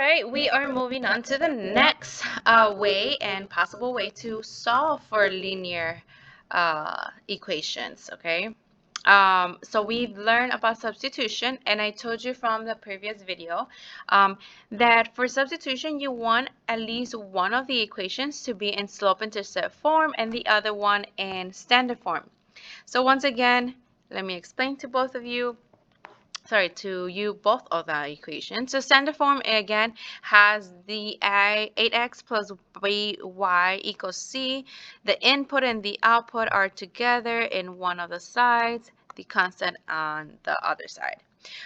right, we are moving on to the next way and possible way to solve for linear equations, okay? So we've learned about substitution, and I told you from the previous video that for substitution, you want at least one of the equations to be in slope-intercept form and the other one in standard form. So once again, let me explain to both of you. Sorry, to you both of the equations. So standard form again has the 8x plus by equals c. The input and the output are together in one of the sides, the constant on the other side.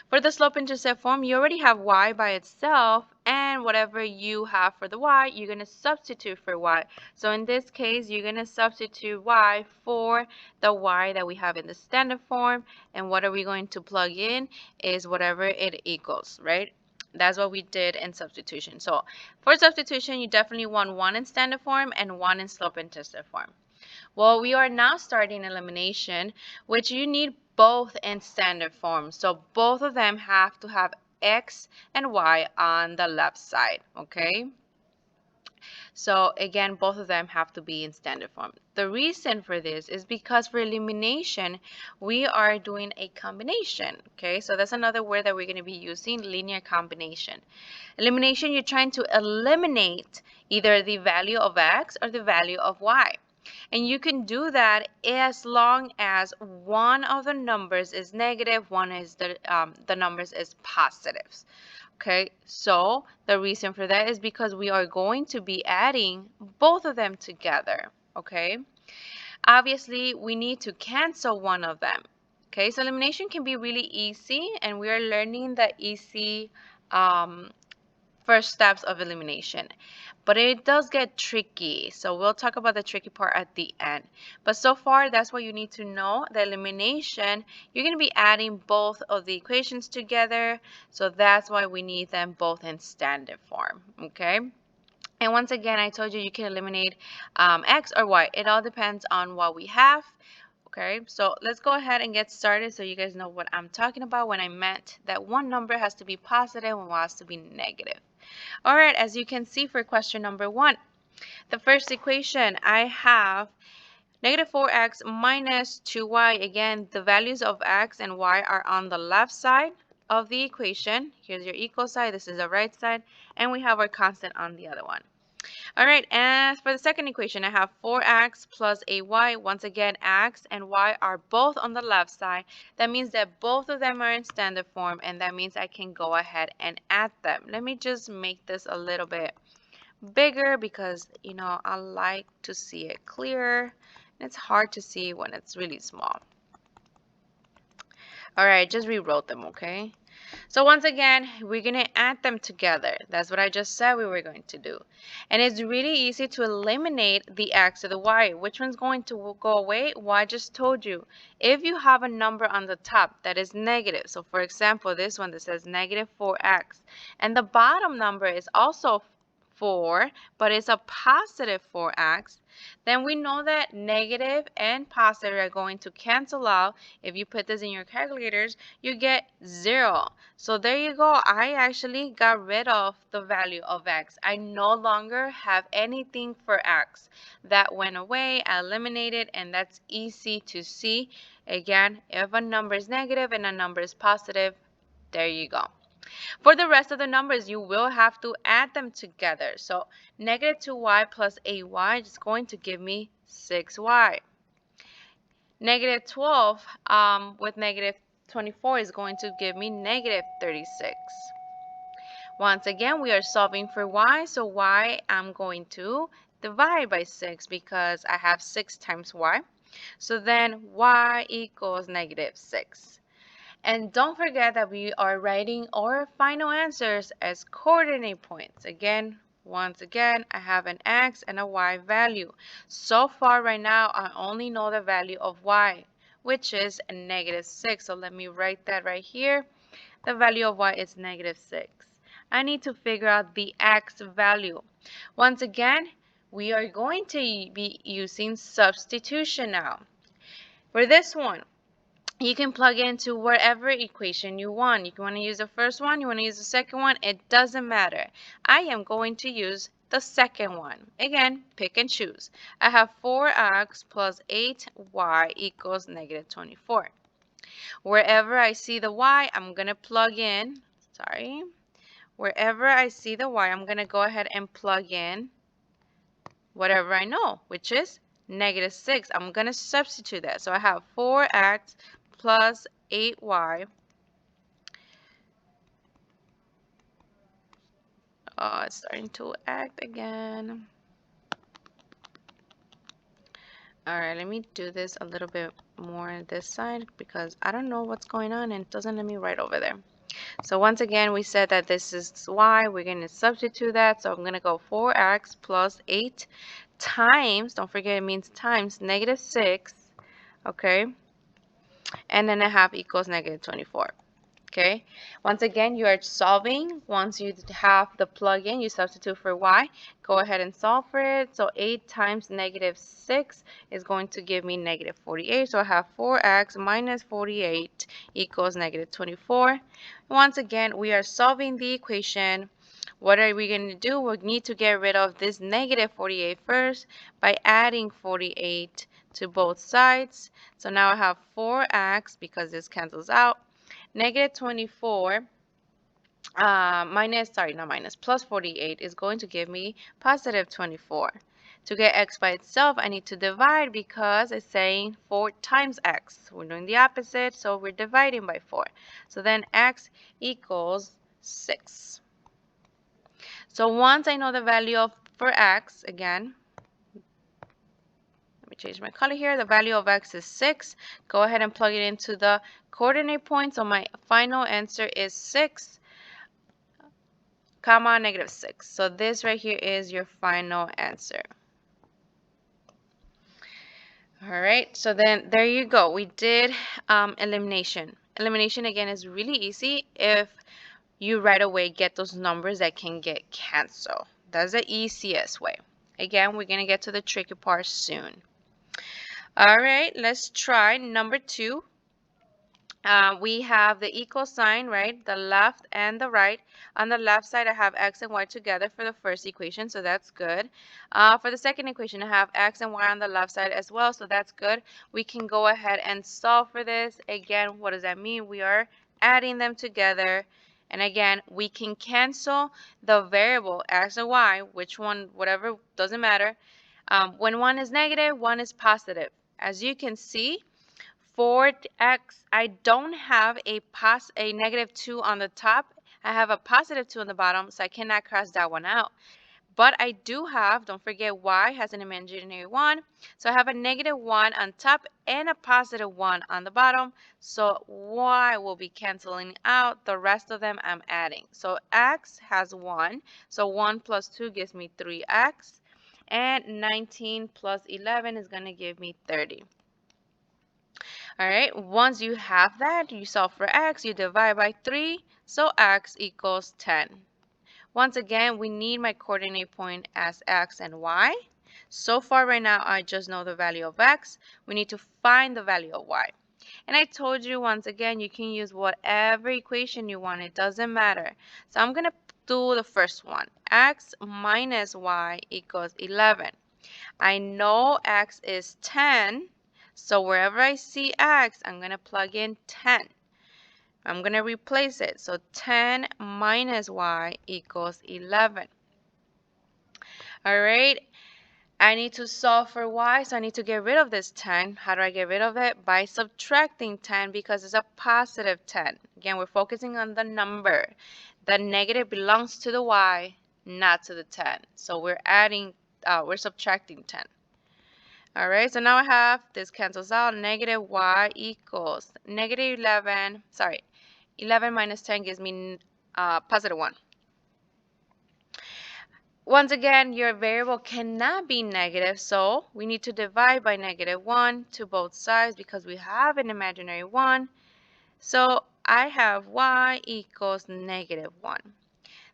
For the slope-intercept form, you already have y by itself, and whatever you have for the y, you're going to substitute for y. So in this case, you're going to substitute y for the y that we have in the standard form, and what are we going to plug in is whatever it equals, right? That's what we did in substitution. So for substitution, you definitely want one in standard form and one in slope-intercept form. Well, we are now starting elimination, which you need both in standard form. So both of them have to have x and y on the left side, okay? So again, both of them have to be in standard form. The reason for this is because for elimination, we are doing a combination, okay? So that's another word that we're going to be using, linear combination. Elimination, you're trying to eliminate either the value of x or the value of y. And you can do that as long as one of the numbers is negative, one is the numbers is positives. Okay, so the reason for that is because we are going to be adding both of them together. Okay, obviously we need to cancel one of them. Okay, so elimination can be really easy, and we are learning the easy first steps of elimination, but it does get tricky, so we'll talk about the tricky part at the end. But so far, that's what you need to know. The elimination, you're going to be adding both of the equations together, so that's why we need them both in standard form, okay? And once again, I told you you can eliminate x or y. It all depends on what we have. Okay, so let's go ahead and get started so you guys know what I'm talking about when I meant that one number has to be positive and one has to be negative. All right, as you can see for question number 1, the first equation, I have negative 4x minus 2y. Again, the values of x and y are on the left side of the equation. Here's your equal side, this is the right side, and we have our constant on the other one. All right, as for the second equation, I have 4x plus a y. Once again, x and y are both on the left side. That means that both of them are in standard form, and that means I can go ahead and add them. Let me just make this a little bit bigger because, you know, I like to see it clearer. And it's hard to see when it's really small. All right, just rewrote them, okay? So once again, we're going to add them together. That's what I just said we were going to do. And it's really easy to eliminate the x or the y. Which one's going to go away? Well, I just told you. If you have a number on the top that is negative, so for example, this one that says negative 4x, and the bottom number is also 4, but it's a positive 4x, then we know that negative and positive are going to cancel out. If you put this in your calculators, you get 0. So there you go. I actually got rid of the value of x. I no longer have anything for x. That went away. I eliminated, and that's easy to see. Again, if a number is negative and a number is positive, there you go. For the rest of the numbers, you will have to add them together. So negative 2y plus 8y is going to give me 6y. Negative 12 with negative 24 is going to give me negative 36. Once again, we are solving for y, so y I'm going to divide by 6 because I have 6 times y. So then y equals negative 6. And don't forget that we are writing our final answers as coordinate points. Again, once again, I have an x and a y value. So far right now, I only know the value of y, which is a negative 6. So let me write that right here. The value of y is negative 6. I need to figure out the x value. Once again, we are going to be using substitution now. For this one, you can plug into whatever equation you want. You want to use the first one, you want to use the second one, it doesn't matter. I am going to use the second one. Again, pick and choose. I have 4x plus 8y equals negative 24. Wherever I see the y, I'm going to plug in, wherever I see the y, I'm going to go ahead and plug in whatever I know, which is negative 6. I'm going to substitute that. So I have 4x plus 8y. It's starting to act again. All right, let me do this a little bit more on this side because I don't know what's going on and it doesn't let me write over there. So once again, we said that this is y. We're going to substitute that. So I'm going to go 4x plus 8 times, don't forget it means times, negative 6, okay? And then a half equals negative 24. Okay, once again, you are solving. Once you have the plug-in, you substitute for y. Go ahead and solve for it. So 8 times negative 6 is going to give me negative 48. So I have 4x minus 48 equals negative 24. Once again, we are solving the equation. What are we going to do? We need to get rid of this negative 48 first by adding 48 to both sides. So now I have 4x because this cancels out. Negative 24 plus 48 is going to give me positive 24. To get x by itself, I need to divide because it's saying 4 times x. We're doing the opposite, so we're dividing by 4. So then x equals 6. So once I know the value for x, again, let me change my color here. The value of x is 6. Go ahead and plug it into the coordinate point. So my final answer is 6, comma, negative 6. So this right here is your final answer. All right, so then there you go. We did elimination. Elimination, again, is really easy if you right away get those numbers that can get canceled. That's the easiest way. Again, we're going to get to the tricky part soon. All right, let's try number 2. We have the equal sign, right? The left and the right. On the left side, I have x and y together for the first equation, so that's good. For the second equation, I have x and y on the left side as well, so that's good. We can go ahead and solve for this. Again, what does that mean? We are adding them together. And again, we can cancel the variable x and y, which one, whatever, doesn't matter. When one is negative, one is positive. As you can see, for x, I don't have a negative 2 on the top. I have a positive 2 on the bottom, so I cannot cross that one out. But I do have, don't forget, y has an imaginary 1. So I have a negative 1 on top and a positive 1 on the bottom. So y will be canceling out. The rest of them I'm adding. So x has 1. So 1 plus 2 gives me 3x. And 19 plus 11 is going to give me 30. All right, once you have that, you solve for x, you divide by 3, so x equals 10. Once again, we need my coordinate point as x and y. So far right now, I just know the value of x. We need to find the value of y. And I told you once again, you can use whatever equation you want. It doesn't matter. So I'm going to do the first one. X minus y equals 11. I know x is 10. So wherever I see x, I'm going to plug in 10. I'm going to replace it. So 10 minus y equals 11. All right. I need to solve for y, so I need to get rid of this 10. How do I get rid of it? By subtracting 10 because it's a positive 10. Again, we're focusing on the number. The negative belongs to the y, not to the 10. So we're subtracting 10. All right, so now I have this cancels out. Negative y equals negative 11. 11 minus 10 gives me positive 1. Once again, your variable cannot be negative, so we need to divide by negative 1 to both sides because we have an imaginary 1. So I have y equals negative 1.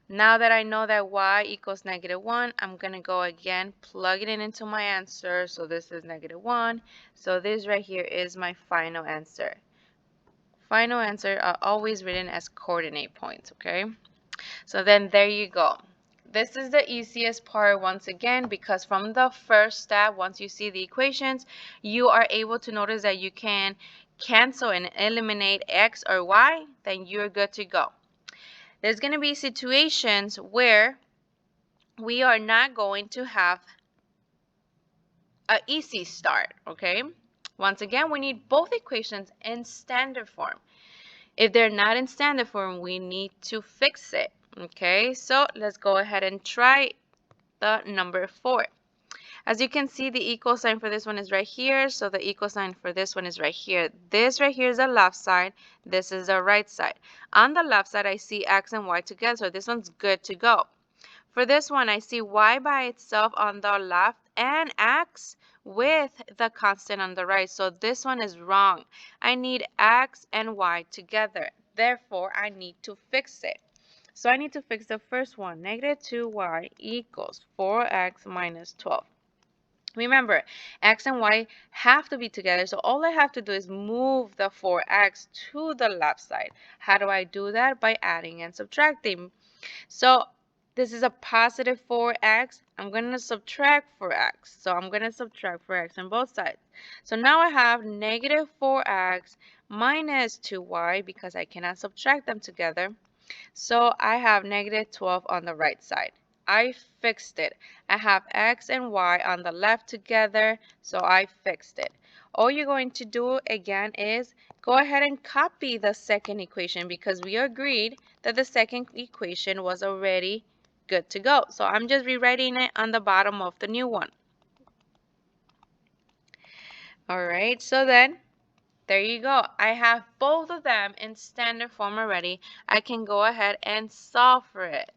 Now that I know that y equals negative 1, I'm going to go again, plug it into my answer. So this is negative 1. So this right here is my final answer. final answer are always written as coordinate points, okay? So then there you go. This is the easiest part once again, because from the first step, once you see the equations, you are able to notice that you can cancel and eliminate x or y, then you're good to go. There's going to be situations where we are not going to have an easy start, okay? Once again, we need both equations in standard form. If they're not in standard form, we need to fix it, okay? So let's go ahead and try the number 4. As you can see, the equal sign for this one is right here, so the equal sign for this one is right here. This right here is the left side, this is the right side. On the left side, I see x and y together, so this one's good to go. For this one, I see y by itself on the left and x with the constant on the right. So this one is wrong. I need x and y together. Therefore, I need to fix it. So I need to fix the first one. Negative 2y equals 4x minus 12. Remember, x and y have to be together, so all I have to do is move the 4x to the left side. How do I do that? By adding and subtracting. So this is a positive 4x. I'm going to subtract 4x. So I'm going to subtract 4x on both sides. So now I have negative 4x minus 2y because I cannot subtract them together. So I have negative 12 on the right side. I fixed it. I have x and y on the left together, so I fixed it. All you're going to do again is go ahead and copy the second equation because we agreed that the second equation was already good to go. So I'm just rewriting it on the bottom of the new one. All right, so then there you go. I have both of them in standard form already. I can go ahead and solve for it.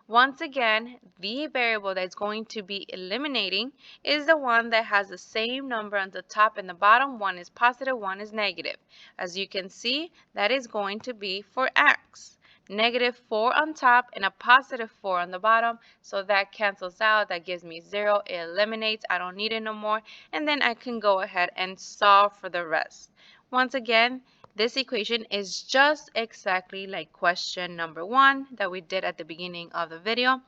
Once again, the variable that's going to be eliminating is the one that has the same number on the top and the bottom. One is positive, one is negative. As you can see, that is going to be for x. Negative 4 on top and a positive 4 on the bottom. So that cancels out. That gives me 0. It eliminates. I don't need it no more. And then I can go ahead and solve for the rest. Once again, this equation is just exactly like question number 1 that we did at the beginning of the video.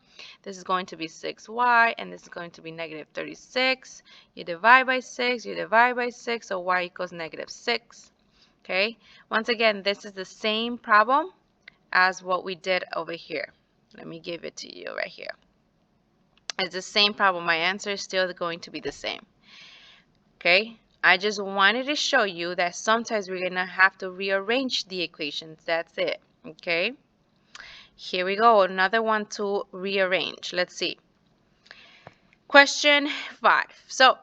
This is going to be 6y and this is going to be negative 36. You divide by 6, you divide by 6, so y equals negative 6. Okay, once again, this is the same problem as what we did over here. Let me give it to you right here. It's the same problem. My answer is still going to be the same. Okay, I just wanted to show you that sometimes we're going to have to rearrange the equations. That's it. Okay, here we go. Another one to rearrange. Let's see. Question 5. So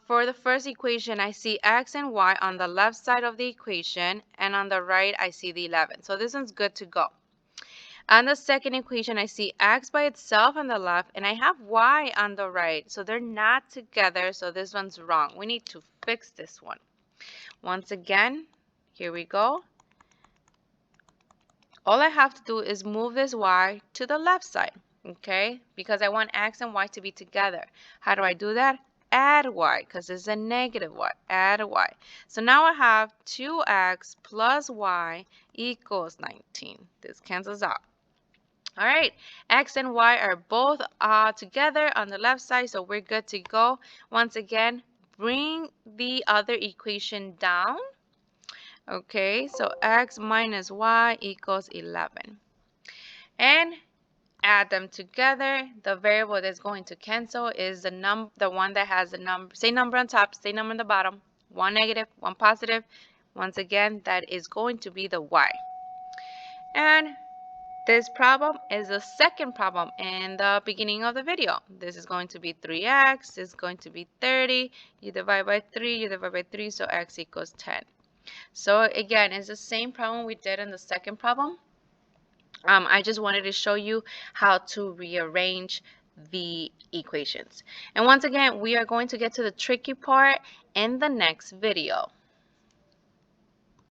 for the first equation, I see x and y on the left side of the equation, and on the right, I see the 11. So this one's good to go. On the second equation, I see x by itself on the left, and I have y on the right. So they're not together, so this one's wrong. We need to fix this one. Once again, here we go. All I have to do is move this y to the left side, okay? Because I want x and y to be together. How do I do that? Add y, because it's a negative y. Add y. So now I have 2x plus y equals 19. This cancels out. All right, x and y are both together on the left side, so we're good to go. Once again, bring the other equation down. Okay, so x minus y equals 11. And add them together. The variable that's going to cancel is the one that has the number, same number on top, same number on the bottom. One negative, one positive. Once again, that is going to be the y. And this problem is the second problem in the beginning of the video. This is going to be 3x, this is going to be 30. You divide by 3, you divide by 3, so x equals 10. So again, it's the same problem we did in the second problem. I just wanted to show you how to rearrange the equations. And once again, we are going to get to the tricky part in the next video.